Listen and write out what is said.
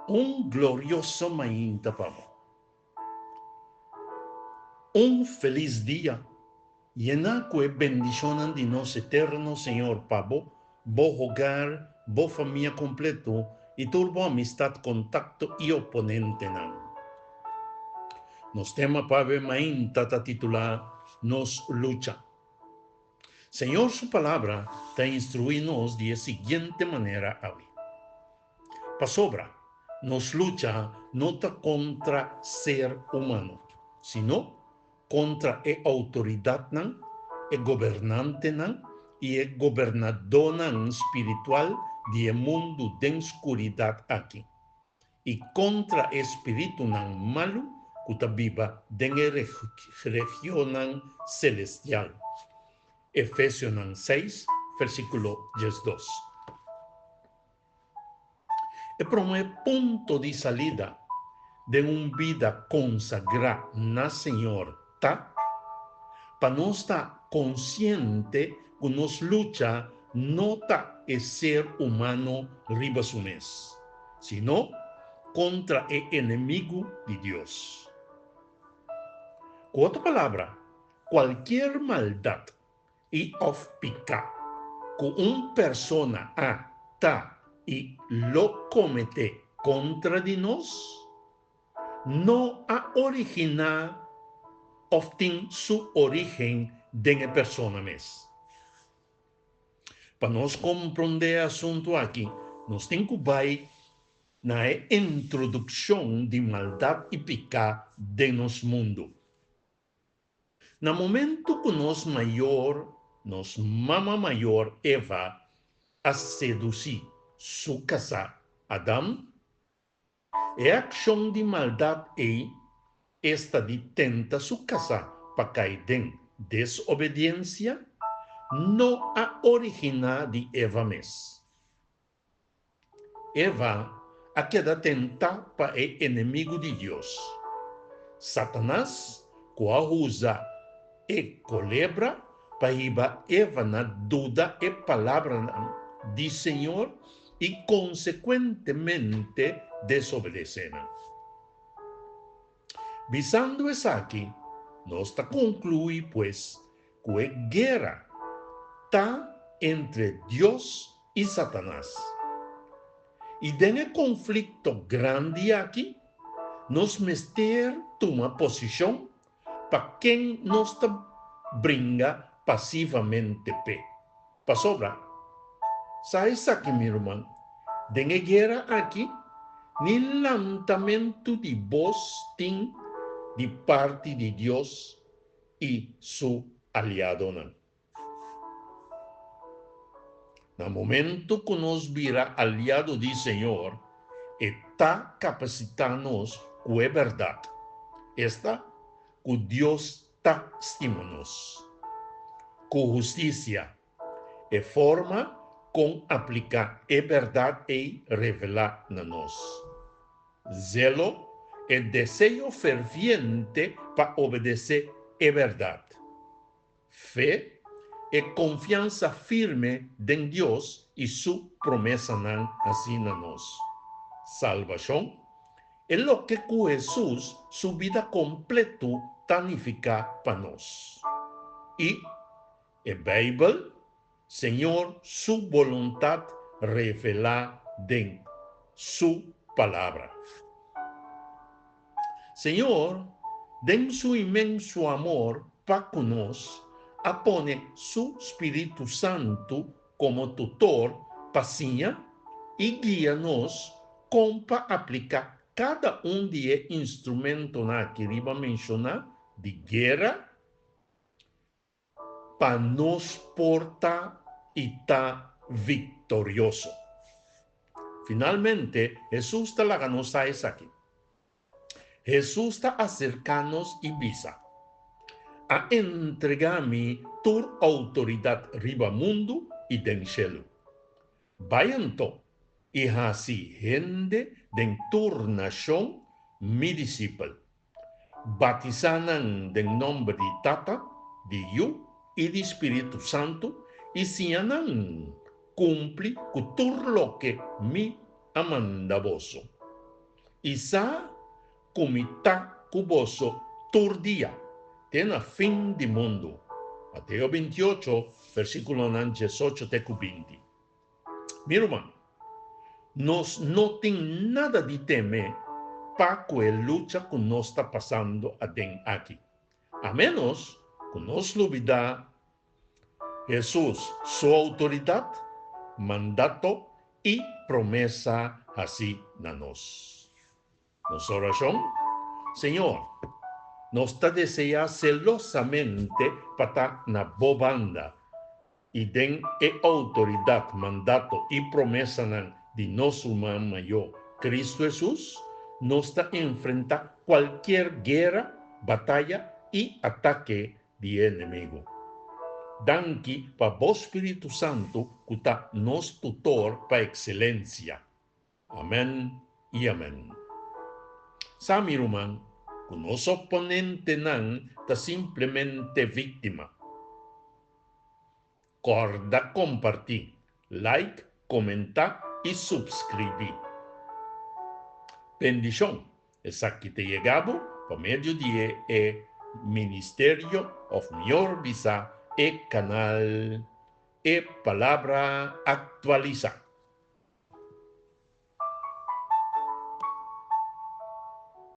Un glorioso mañana, pavo. Un feliz día. Llena que bendicionan de nos eterno Señor pavo, bo hogar, bo familia completo y turbo amistad, contacto y oponente nan. Nos tema pave main tata titular nos lucha. Señor, su palabra te instruimos de la siguiente manera hoy. Pasobra, nos lucha no está contra ser humano, sino contra la autoridad nan, el gobernante nan, y el gobernador nan espiritual del mundo de oscuridad aquí. Y contra el espíritu nan malo que viva en la región nan celestial. Efesios 6, versículo 12. El primer punto de salida de una vida consagrada na Señor ta, para no estar consciente que nos lucha no ta el ser humano riba su mes, sino contra el enemigo de Dios. Con otra palabra, cualquier maldad y of pecado que una persona ta y lo comete contra de nos, no ha originado often su origen de la persona mes. Para nos comprender el asunto aquí, nos tenemos que na introducción de maldad y pecado de nos mundo. Na momento que nos mama mayor Eva a seducir su casa Adán, a acción de maldad esta de tenta su casa para caer en desobediencia, no ha originado de Eva mes. Eva ha quedado tenta para el enemigo de Dios. Satanás, que usa e culebra para iba Eva na duda e palabra de Señor y consecuentemente desobedecen. Visando eso aquí, nos concluye pues que guerra está entre Dios y Satanás. Y en el conflicto grande aquí, nos mester toma posición para quien nos brinda pasivamente pe. Pa sobra. ¿Sabes aquí, mi hermano? En la guerra aquí, ni lanzamiento de voz tin de parte de Dios y su aliado. En el momento que nos vira aliado del Señor, está capacitándonos con la verdad. Esta que Dios está estimándonos. Con justicia, e forma con aplicar a verdad e revelar a nos. Zelo, el deseo ferviente para obedecer a verdad. Fe, e confianza firme en Dios y su promesa así a nos. Salvación, es lo que Jesús su vida completo tanifica para nos. Y el Bible, Señor, su voluntad revela en su palabra. Señor, den su inmenso amor para con nos, apone su Espíritu Santo como tutor, paciña y guíanos para aplicar cada un de instrumentos que iba a mencionar de guerra para nos portar y estar victorioso. Finalmente, Jesús está la ganosa aquí. Jesús está acercándonos y visa a entregarme tu autoridad riba mundo y den cielo. Vayan to y así gente de tu nación mi discípulo. Batizanan en nombre de Tata, de Hijo y de Espíritu Santo y sianan cumple con todo lo que mi amanda voso. Isa comita cuboso turdia. Tena fin de mundo. Mateo 28, versículo 18 te 20. Mi irmão, nós não tem nada de temer para que a luta que nós está passando aqui. A menos que nós duvidar Jesus, sua autoridade, mandato e promessa assim na nós. Nossa oração, Senhor, nós está deseando celosamente para estar na boa banda e den autoridade, mandato e promessa de nosso irmão maior, Cristo Jesus, nos está enfrentar qualquer guerra, batalha e ataque de inimigo. Danke para o Espírito Santo, que está nosso tutor para excelência. Amém e amém. Sabe, irmão, que o nosso oponente não está simplesmente vítima. Corda compartir, like, comentar e subscrever. Bendição. Essa que te chegava por meio de Ministério of Melhor Visa e canal e palavra atualizada.